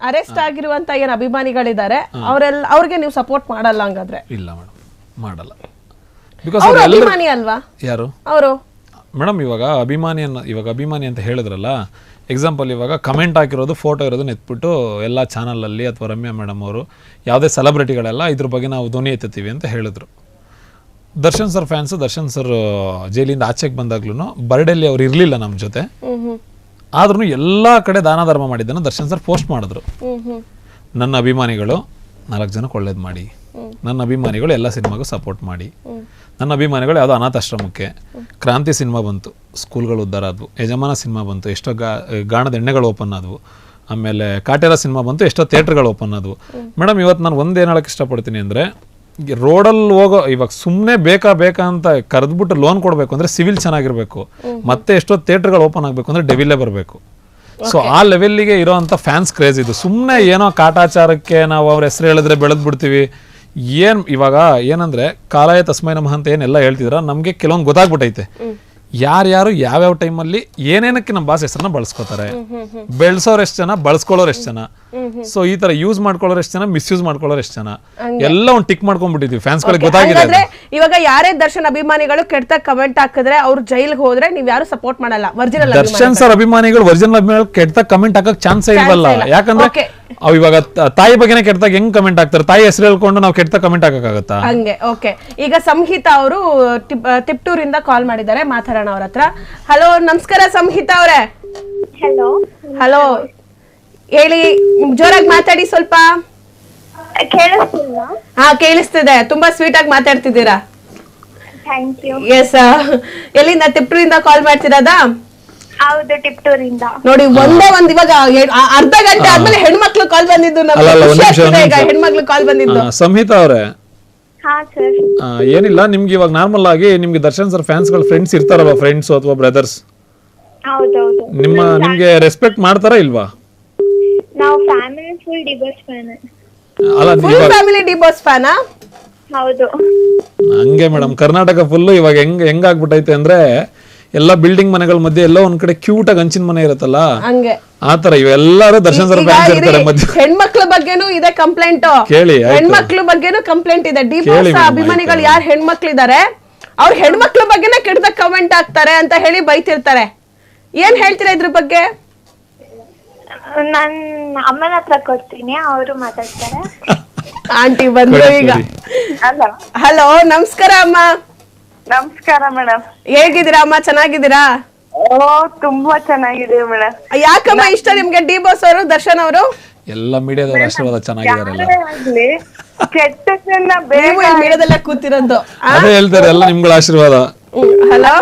Arrest ಆಗಿರುವಂತ ಏನ್ ಅಭಿಮಾನಿಗಳಿದ್ದಾರೆ ಅವ್ರಿಗೆ ನೀವು ಸಪೋರ್ಟ್ ಮಾಡಲ್ಲ ಹಂಗಾದ್ರೆ? ಇಲ್ಲ ಮೇಡಮ್, ಮಾಡಲ್ಲ. ಬಿಕಾಸ್ ಅವ್ರು ಅಭಿಮಾನಿ ಅಲ್ವಾ? ಯಾರು ಅವರು ಮೇಡಮ್? ಇವಾಗ ಅಭಿಮಾನಿ ಅಂತ ಹೇಳಿದ್ರಲ್ಲ, ಎಕ್ಸಾಂಪಲ್ ಇವಾಗ ಕಮೆಂಟ್ ಹಾಕಿರೋದು, ಫೋಟೋ ಇರೋದನ್ನ ಎತ್ಬಿಟ್ಟು ಎಲ್ಲ ಚಾನಲಲ್ಲಿ ಅಥವಾ ರಮ್ಯಾ ಮೇಡಮ್ ಅವರು ಯಾವುದೇ ಸೆಲೆಬ್ರಿಟಿಗಳೆಲ್ಲ ಇದ್ರ ಬಗ್ಗೆ ನಾವು ಧ್ವನಿ ಎತ್ತುತ್ತೀವಿ ಅಂತ ಹೇಳಿದ್ರು. Darshan sir fans, Darshan sir ಜೈಲಿಂದ ಆಚೆಗೆ ಬಂದಾಗ್ಲೂ ಬರ್ಡೇಲಿ ಅವ್ರು ಇರಲಿಲ್ಲ ನಮ್ಮ ಜೊತೆ. ಆದ್ರೂ ಎಲ್ಲ ಕಡೆ ದಾನ ಧರ್ಮ ಮಾಡಿದ್ದನ್ನು ದರ್ಶನ್ ಸರ್ ಪೋಸ್ಟ್ ಮಾಡಿದ್ರು. ನನ್ನ ಅಭಿಮಾನಿಗಳು 4 ಜನಕ್ಕೆ ಒಳ್ಳೇದು ಮಾಡಿ, ನನ್ನ ಅಭಿಮಾನಿಗಳು ಎಲ್ಲ ಸಿನಿಮಾಗೂ ಸಪೋರ್ಟ್ ಮಾಡಿ, ನನ್ನ ಅಭಿಮಾನಿಗಳು ಯಾವುದೋ ಅನಾಥಾಶ್ರಮಕ್ಕೆ, ಕ್ರಾಂತಿ ಸಿನಿಮಾ ಬಂತು, ಸ್ಕೂಲ್ಗಳು ಉದ್ಧಾರ ಆದವು, ಯಜಮಾನ ಸಿನಿಮಾ ಬಂತು, ಎಷ್ಟೋ ಗಾಣದ ಎಣ್ಣೆಗಳು ಓಪನ್ ಆದವು, ಆಮೇಲೆ ಕಾಟೇರ ಸಿನಿಮಾ ಬಂತು, ಎಷ್ಟೋ ಥಿಯೇಟ್ರ್ಗಳು ಓಪನ್ ಆದವು. ಮೇಡಮ್ ಇವತ್ತು ನಾನು ಒಂದೇನು ಹೇಳೋಕ್ಕೆ ಇಷ್ಟಪಡ್ತೀನಿ ಅಂದರೆ, ರೋಡಲ್ಲಿ ಹೋಗೋ ಇವಾಗ ಸುಮ್ಮನೆ ಬೇಕಾ ಅಂತ ಕರೆದ್ಬಿಟ್ಟು ಲೋನ್ ಕೊಡಬೇಕು ಅಂದರೆ ಸಿವಿಲ್ ಚೆನ್ನಾಗಿರಬೇಕು, ಮತ್ತೆ ಎಷ್ಟೋ ಥಿಯೇಟ್ರ್ಗಳು ಓಪನ್ ಆಗಬೇಕು ಅಂದರೆ ಡೆವಿಲೇ ಬರಬೇಕು. ಸೊ ಆ ಲೆವೆಲ್ಲಿಗೆ ಇರೋವಂಥ ಫ್ಯಾನ್ಸ್ ಕ್ರೇಜ್ ಇದು. ಸುಮ್ಮನೆ ಏನೋ ಕಾಟಾಚಾರಕ್ಕೆ ನಾವು ಅವ್ರ ಹೆಸರು ಹೇಳಿದ್ರೆ ಬೆಳೆದು ಬಿಡ್ತೀವಿ. ಇವಾಗ ಏನಂದ್ರೆ ಕಾಲಾಯ ತಸ್ಮೈ ನಮಃ ಅಂತ ಏನೆಲ್ಲ ಹೇಳ್ತಿದ್ರ, ನಮಗೆ ಕೆಲವೊಂದು ಗೊತ್ತಾಗ್ಬಿಟ್ಟೈತೆ ಯಾರ್ಯಾರು ಯಾವ್ಯಾವ ಟೈಮಲ್ಲಿ ಏನೇನಕ್ಕೆ ನಮ್ಮ ಬಾಸ್ ಹೆಸರನ್ನ ಬಳಸ್ಕೋತಾರೆ, ಬೆಳೆಸೋರು ಎಷ್ಟು ಜನ, ಬಳಸ್ಕೊಳ್ಳೋರು ಎಷ್ಟು ಜನ, ಸೊ ಈ ತರ ಯೂಸ್ ಮಾಡ್ಕೊಳ್ಳೋರು ಎಷ್ಟು ಜನ, ಮಿಸ್ಯೂಸ್ ಮಾಡ್ಕೊಳ್ಳೋರು ಎಷ್ಟು ಜನ, ಎಲ್ಲ ಒಂದು ಟಿಕ್ ಮಾಡ್ಕೊಂಡ್ಬಿಟ್ಟಿದ್ವಿ. ಫ್ಯಾನ್ಸ್ ಗಳಿಗೆ ಗೊತ್ತಾಗಿದೆ. ಇವಾಗ ಯಾರೇ ದರ್ಶನ್ ಅಭಿಮಾನಿಗಳು ಕೆಟ್ಟ ಕಮೆಂಟ್ ಹಾಕಿದ್ರೆ ಅವ್ರು ಜೈಲ್ಗೆ ಹೋದ್ರೆ ನೀವ್ ಯಾರು ಸಪೋರ್ಟ್ ಮಾಡಲ್ಲ? ದರ್ಶನ್ ಸರ್ ಅಭಿಮಾನಿಗಳು ಒರಿಜಿನಲ್ ಅಭಿಮಾನಿಗಳು ಕೆಟ್ಟ ಕಮೆಂಟ್ ಹಾಕಕ್ ಚಾನ್ಸೇ ಇಲ್ವಲ್ಲ. ಯಾಕಂದ್ರೆ ಅವ್ ಇವಾಗ ತಾಯಿ ಬಗ್ಗೆನೇ ಕೆಟ್ಟದಾಗ ಹೆಂಗ್ ಕಮೆಂಟ್ ಹಾಕ್ತಾರೆ? ತಾಯಿ ಹೆಸರು ಹೇಳ್ಕೊಂಡು ನಾವು ಕೆಟ್ಟ ಕಮೆಂಟ್ ಹಾಕಕ್ಕಾಗತ್ತಾ? ಹಂಗೆ. ಓಕೆ, ಈಗ ಸಂಹಿತಾ ಅವರು ತಿಪ್ಟೂರಿಂದ ಕಾಲ್ ಮಾಡಿದ್ದಾರೆ, ಮಾತಾಡೋಣ ಅವ್ರ ಹತ್ರ. ಹಲೋ, ನಮಸ್ಕಾರ ಸಂಹಿತಾ ಅವರೇ. ಹಲೋ, ಹೇಳಿ, ಜೋರಾಗಿ ಮಾತಾಡಿ ಸ್ವಲ್ಪ. ಹಾ, ಕೇಳಿಸ್ತಿದೆ. ತುಂಬಾ ಸ್ವೀಟ್ ಆಗಿ ಮಾತಾಡ್ತಿದ್ದೀರಾ. ಎಸ್, ಎಲ್ಲಿಂದ? ತಿಪ್ಟೂರಿಂದ ಕಾಲ್ ಮಾಡ್ತಿರೋದಾ? ಹೌದು, ಟಿಪ್ಟೂರಿಂದ. ನೋಡಿ, ಒಂದ್ ಇವಾಗ ಅರ್ಧ ಗಂಟೆ ಆದ್ಮೇಲೆ ಹೆಣ್ಮಕ್ಳು ಕಾಲ್ ಬಂದಿದ್ದು. ಹೆಣ್ಮಕ್ಳು ಕಾಲ್ ಬಂದಿದ್ದು. ಸಂಹಿತಾ ಅವರೇ, ಏನಿಲ್ಲ, ನಿಮ್ಗೆ ಇವಾಗ ನಾರ್ಮಲ್ ಆಗಿ ನಿಮ್ಗೆ ದರ್ಶನ್ ಸರ್ ಫ್ಯಾನ್ಸ್ ಗಳು ಫ್ರೆಂಡ್ಸ್ ಇರ್ತಾರಲ್ವಾ, ಫ್ರೆಂಡ್ಸ್ ಅಥವಾ ಬ್ರದರ್ಸ್, ನಿಮ್ಗೆ ರೆಸ್ಪೆಕ್ಟ್ ಮಾಡ್ತಾರಾ ಇಲ್ವಾ? ನಾವು ಫ್ಯಾಮಿಲಿ ಫುಲ್ ಡಿಬೋಸ್ ಫ್ಯಾನ್. ಅಲ್ಲ, ಫುಲ್ ಫ್ಯಾಮಿಲಿ ಡಿಬೋಸ್ ಫ್ಯಾನಾ? ಹೌದು. ಹಂಗೆ ಮೇಡಮ್, ಕರ್ನಾಟಕ ಫುಲ್ ಇವಾಗ ಹೆಂಗಾಗ್ಬಿಟ್ಟೈತೆ ಅಂದ್ರೆ, ಎಲ್ಲ ಬಿಲ್ಡಿಂಗ್ ಮನೆಗಳ ಮಧ್ಯೆ ಎಲ್ಲೋ ಒಂದ್ ಕಡೆ ಕ್ಯೂಟ್ ಆಗಿ ಹಂಚಿನ ಮನೆ ಇರುತ್ತಲ್ಲ, ಹಂಗೆ ಆತರ ಇವೆಲ್ಲರೂ ದರ್ಶನ್ ಸರ್ ಫ್ಯಾನ್ಸ್ ಇರ್ತಾರೆ. ಹೆಣ್ಮಕ್ಳ ಬಗ್ಗೆನೂ ಇದೆ ಕಂಪ್ಲೇಂಟ್. ಕೇಳಿ, ಹೆಣ್ಮಕ್ಳ ಬಗ್ಗೆನೂ ಕಂಪ್ಲೇಂಟ್ ಇದೆ. ಡಿಬೋಸ್ ಅಭಿಮಾನಿಗಳು ಯಾರು ಹೆಣ್ಮಕ್ಳಿದ್ದಾರೆ ಅವ್ರ ಹೆಣ್ಮಕ್ಳ ಬಗ್ಗೆನೇ ಕೆಟ್ಟದಾಗ ಕಮೆಂಟ್ ಹಾಕ್ತಾರೆ ಅಂತ ಹೇಳಿ ಬೈತಿರ್ತಾರೆ. ಏನ್ ಹೇಳ್ತೀರಾ ಇದ್ರ ಬಗ್ಗೆ? ನನ್ ಅಮ್ಮನ ಹತ್ರ ಕೊಡ್ತೀನಿ, ಅವರು ಮಾತಾಡ್ತಾರೆ. ಆಂಟಿ ಬಂದ್ರು ಈಗ. ಹಲೋ, ನಮಸ್ಕಾರ ಅಮ್ಮ. ನಮಸ್ಕಾರ ಮೇಡಮ್. ಹೇಗಿದ್ದೀರಾ ಅಮ್ಮ? ಚೆನ್ನಾಗಿದ್ದೀರಾ? ತುಂಬಾ ಚೆನ್ನಾಗಿದೆ ಮೇಡಮ್. ಯಾಕಮ್ಮ ಇಷ್ಟ ನಿಮ್ಗೆ ಡಿ ಬಾಸ್ ಅವರು, ದರ್ಶನ್ ಅವರು? ಎಲ್ಲ ಮೀಡಿಯಾದವ್ರ ಆಶೀರ್ವಾದ ಚೆನ್ನಾಗಿದಾರಲ್ಲ. ಕೆಟ್ಟದನ್ನ ಮೀಡಿಯಾದಲ್ಲೇ ಕೂತಿರೋದು ಅದೇ ಹೇಳ್ತಾರೆ, ಎಲ್ಲ ನಿಮ್ಗಳ ಆಶೀರ್ವಾದ. ಹಲೋ,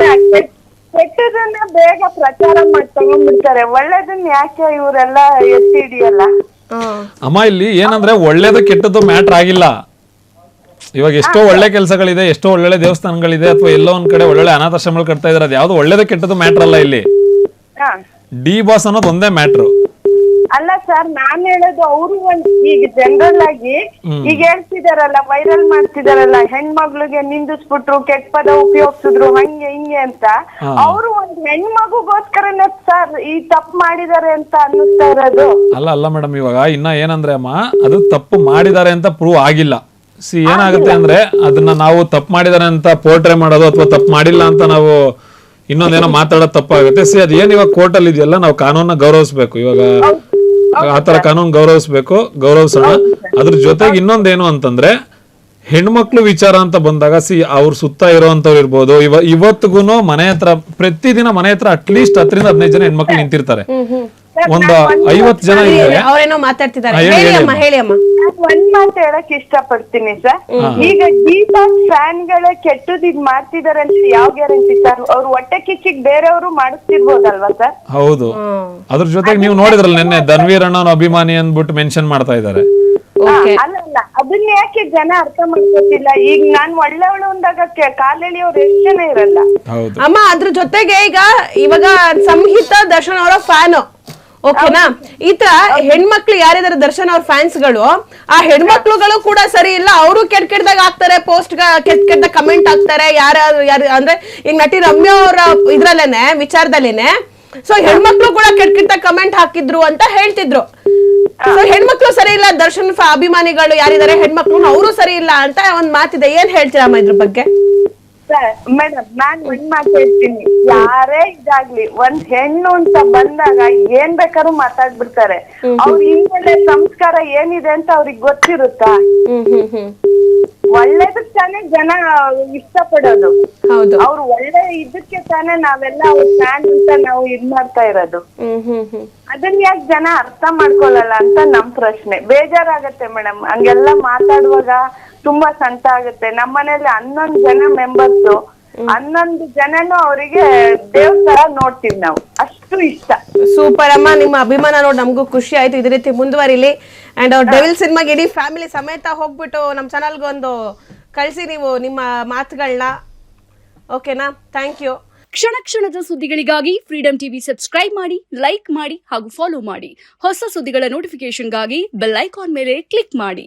ಕೆಟ್ಟದನ್ನ ಬೇಗ ಪ್ರಚಾರ ಮಾಡಿ ತಗೊಂಡ್ಬಿಡ್ತಾರೆ, ಒಳ್ಳೇದನ್ನ ಯಾಕೆ ಇವರೆಲ್ಲ ಎತ್ತಿ ಹಿಡಿಯಲ್ಲ? ಅಮ್ಮ, ಇಲ್ಲಿ ಏನಂದ್ರೆ ಒಳ್ಳೇದು ಕೆಟ್ಟದ್ದು ಮ್ಯಾಟ್ರ್ ಆಗಿಲ್ಲ. ಇವಾಗ ಎಷ್ಟೋ ಒಳ್ಳೆ ಕೆಲಸಗಳಿದೆ, ಎಷ್ಟೋ ಒಳ್ಳೆ ದೇವಸ್ಥಾನಗಳಿದೆ, ಅಥವಾ ಎಲ್ಲೋ ಒಂದ್ ಕಡೆ ಒಳ್ಳೆ ಅನಾಥಾಶ್ರಮಗಳು ಕಟ್ತಾ ಇದಾರೆ. ಅದು ಯಾವ್ದು ಒಳ್ಳೇದು ಕೆಟ್ಟದ್ದು ಮ್ಯಾಟ್ರ್ ಅಲ್ಲ. ಇಲ್ಲಿ ಡಿ ಬಾಸ್ ಅನ್ನೋದು ಒಂದೇ ಮ್ಯಾಟ್ರು. ಅಲ್ಲ ಸರ್, ನಾನ್ ಹೇಳೋದು ಅವರು ಈಗ ಜನರಲ್ ಆಗಿ ಈಗ ಹೇಳ್ತಿದಾರಲ್ಲ, ವೈರಲ್ ಮಾಡ್ತಿದಾರಲ್ಲ, ಹೆಣ್ಮಗ್ಳಿಗೆ ನಿಂದಿಸ್ಬಿಟ್ರು, ಕೆಟ್ಟ ಪದ ಉಪಯೋಗಿಸಿದ್ರು, ಹಂಗೆ ಹಿಂಗೆ ಅಂತ. ಅವರು ಒಂದ್ ಹೆಣ್ಮಗುಗೋಸ್ಕರನೇ ಸರ್ ಈ ತಪ್ಪು ಮಾಡಿದಾರೆ ಅಂತ ಅನ್ನಿಸ್ತಾ ಇರೋದು. ಅಲ್ಲ ಮೇಡಮ್, ಇವಾಗ ಇನ್ನ ಏನಂದ್ರೆ ಅಮ್ಮ, ಅದು ತಪ್ಪು ಮಾಡಿದ್ದಾರೆ ಅಂತ ಪ್ರೂವ್ ಆಗಿಲ್ಲ. ಏನಾಗುತ್ತೆ ಅಂದ್ರೆ, ಅದನ್ನ ನಾವು ತಪ್ಪು ಮಾಡಿದಾರೆ ಅಂತ ಪೋರ್ಟ್ರೇ ಮಾಡೋದು, ಅಥವಾ ತಪ್ಪು ಮಾಡಿಲ್ಲ ಅಂತ ನಾವು ಇನ್ನೊಂದೇನೋ ಮಾತಾಡೋದು ತಪ್ಪಾಗುತ್ತೆ. ಅದು ಏನ್ ಇವಾಗ ಕೋರ್ಟ್ ಅಲ್ಲಿ ಇದೆಯಲ್ಲ, ನಾವು ಕಾನೂನ ಗೌರವಿಸ್ಬೇಕು. ಇವಾಗ ಆತರ ಕಾನೂನು ಗೌರವಿಸ್ಬೇಕು, ಗೌರವಿಸೋಣ. ಅದ್ರ ಜೊತೆಗೆ ಇನ್ನೊಂದೇನು ಅಂತಂದ್ರೆ, ಹೆಣ್ಮಕ್ಳು ವಿಚಾರ ಅಂತ ಬಂದಾಗ ಅವ್ರ ಸುತ್ತ ಇರೋಂಥವ್ರು ಇರ್ಬೋದು. ಇವತ್ತಿಗೂ ಮನೆ ಹತ್ರ ಪ್ರತಿದಿನ ಮನೆ ಹತ್ರ ಅಟ್ಲೀಸ್ಟ್ 10 ರಿಂದ 15 ಜನ ಹೆಣ್ಮಕ್ಳು ನಿಂತಿರ್ತಾರೆ. ಒಂದು 50 ಜನ ಇದ್ದಾರೆ. ಅವರೇನೋ ಮಾತಾಡ್ತಿದ್ದಾರೆ. ಹೇಳಿ ಅಮ್ಮ, ಹೇಳಿ ಅಮ್ಮ. ಒಂದ್ ಮಾತು ಹೇಳಕ್ ಇಷ್ಟಪಡ್ತೀನಿ ಸರ್. ಈಗ ದೀಪಕ್ ಫ್ಯಾನ್ ಗಳೇ ಕೆಟ್ಟದ್ ಇದ್ ಮಾಡ್ತಿದಾರೆ ಅಂತ ಯಾವ ಗ್ಯಾರಂಟಿ ಸರ್? ಅವ್ರು ಹೊಟ್ಟೆ ಕಿಚ್ಚಿಗೆ ಬೇರೆಯವರು ಮಾಡಿಸ್ತಿರ್ಬೋದಲ್ವಾ ಸರ್? ಹೌದು. ಅದ್ರ ಜೊತೆಗೆ ನೀವು ನೋಡಿದ್ರಲ್ಲ, ನಿನ್ನೆ ಧನ್ವೀರ್ ಅಣ್ಣನ ಅಭಿಮಾನಿ ಅಂದ್ಬಿಟ್ಟು ಮೆನ್ಷನ್ ಮಾಡ್ತಾ ಇದ್ದಾರೆ. ಅಲ್ಲ, ಅದನ್ನ ಯಾಕೆ ಜನ ಅರ್ಥ ಮಾಡ್ಕೋತಿಲ್ಲ? ಈಗ ನಾನ್ ಒಳ್ಳೆವಳು ಅಂದಾಗ ಕಾಲೆಳಿಯವ್ರು ಎಷ್ಟು ಜನ ಇರಲ್ಲ ಅಮ್ಮ. ಅದ್ರ ಜೊತೆಗೆ ಇವಾಗ ಸಂಹಿತಾ ದರ್ಶನ್ ಅವರ ಫ್ಯಾನ್, ಓಕೆನಾ? ಈ ತರ ಹೆಣ್ಮಕ್ಳು ಯಾರಿದಾರೆ ದರ್ಶನ್ ಅವ್ರ ಫ್ಯಾನ್ಸ್ ಗಳು, ಆ ಹೆಣ್ಮಕ್ಳುಗಳು ಕೂಡ ಸರಿ ಇಲ್ಲ. ಅವರು ಕೆಟ್ಟದಾಗ ಹಾಕ್ತಾರೆ, ಪೋಸ್ಟ್ ಕೆಟ್ಟ ಕಮೆಂಟ್ ಹಾಕ್ತಾರೆ. ಯಾರು ಅಂದ್ರೆ ಈಗ ನಟಿ ರಮ್ಯಾ ಅವರ ಇದ್ರಲ್ಲೇನೆ ವಿಚಾರದಲ್ಲೇನೆ, ಸೊ ಹೆಣ್ಮಕ್ಳು ಕೂಡ ಕೆಟ್ಟ ಕಮೆಂಟ್ ಹಾಕಿದ್ರು ಅಂತ ಹೇಳ್ತಿದ್ರು. ಸೊ ಇಲ್ಲ, ದರ್ಶನ್ ಅಭಿಮಾನಿಗಳು ಯಾರಿದ್ದಾರೆ ಹೆಣ್ಮಕ್ಳು ಅವರು ಸರಿ ಇಲ್ಲ ಅಂತ ಒಂದ್ ಮಾತಿದೆ, ಏನ್ ಹೇಳ್ತೀರಮ್ಮ ಇದ್ರ ಬಗ್ಗೆ? ಮೇಡಮ್ ನಾನ್ ಒಂದ್ ಮಾತು ಹೇಳ್ತೀನಿ, ಯಾರೇ ಇದಾಗ್ಲಿ ಒಂದ್ ಹೆಣ್ಣು ಅಂತ ಬಂದಾಗ ಏನ್ ಬೇಕಾದ್ರೂ ಮಾತಾಡ್ಬಿಡ್ತಾರೆ. ಅವ್ರ ಹಿಂದೆ ಸಂಸ್ಕಾರ ಏನಿದೆ ಅಂತ ಅವ್ರಿಗೆ ಗೊತ್ತಿರುತ್ತಾ? ಒಳ್ಳೇದಕ್ ತಾನೇ ಜನ ಇಷ್ಟಪಡೋದು. ಹೌದು, ಅವ್ರು ಒಳ್ಳೆ ಇದಕ್ಕೆ ತಾನೇ ನಾವೆಲ್ಲ ಅವ್ರ ಫ್ಯಾನ್ ಅಂತ ನಾವು ಇದ್ ಮಾಡ್ತಾ ಇರೋದು. ಅದನ್ನ ಯಾಕೆ ಜನ ಅರ್ಥ ಮಾಡ್ಕೊಳಲ್ಲ ಅಂತ ನಮ್ ಪ್ರಶ್ನೆ. ಬೇಜಾರಾಗತ್ತೆ ಮೇಡಮ್, ಹಂಗೆಲ್ಲ ಮಾತಾಡುವಾಗ ತುಂಬಾ ಸಂತ ಆಗುತ್ತೆ. ನಮ್ಮನೇಲಿ 11 ಜನ ಮೆಂಬರ್ಸ್, 11 ಜನನು ಅವರಿಗೆ ದೇವ್ರ ತರ ನೋಡ್ತೀವಿ ನಾವು, ಅಷ್ಟು ಇಷ್ಟ. ಸೂಪರ್ ಅಮ್ಮ, ನಿಮ್ಮ ಅಭಿಮಾನ ನೋಡಿ ನಮಗೂ ಖುಷಿ ಆಯ್ತು. ಇದೇ ರೀತಿ ಮುಂದುವರಿಲಿ. ಅಂಡ್ ಅವ್ರ ಡೆವಿಲ್ ಸಿನಿಮಾಗೆ ಇಡೀ ಫ್ಯಾಮಿಲಿ ಸಮೇತ ಹೋಗ್ಬಿಟ್ಟು ನಮ್ಮ ಚಾನಲ್ಗೆ ಒಂದು ಕಳಿಸಿ ನೀವು ನಿಮ್ಮ ಮಾತುಗಳನ್ನ. ಓಕೆನಾ? Thank you. ಕ್ಷಣ ಕ್ಷಣದ ಸುದ್ದಿಗಳಿಗಾಗಿ ಫ್ರೀಡಂ ಟಿವಿ ಸಬ್ಸ್ಕ್ರೈಬ್ ಮಾಡಿ, ಲೈಕ್ ಮಾಡಿ ಹಾಗೂ ಫಾಲೋ ಮಾಡಿ. ಹೊಸ ಸುದ್ದಿಗಳ ನೋಟಿಫಿಕೇಶನ್ಗಾಗಿ ಬೆಲ್ ಐಕಾನ್ ಮೇಲೆ ಕ್ಲಿಕ್ ಮಾಡಿ.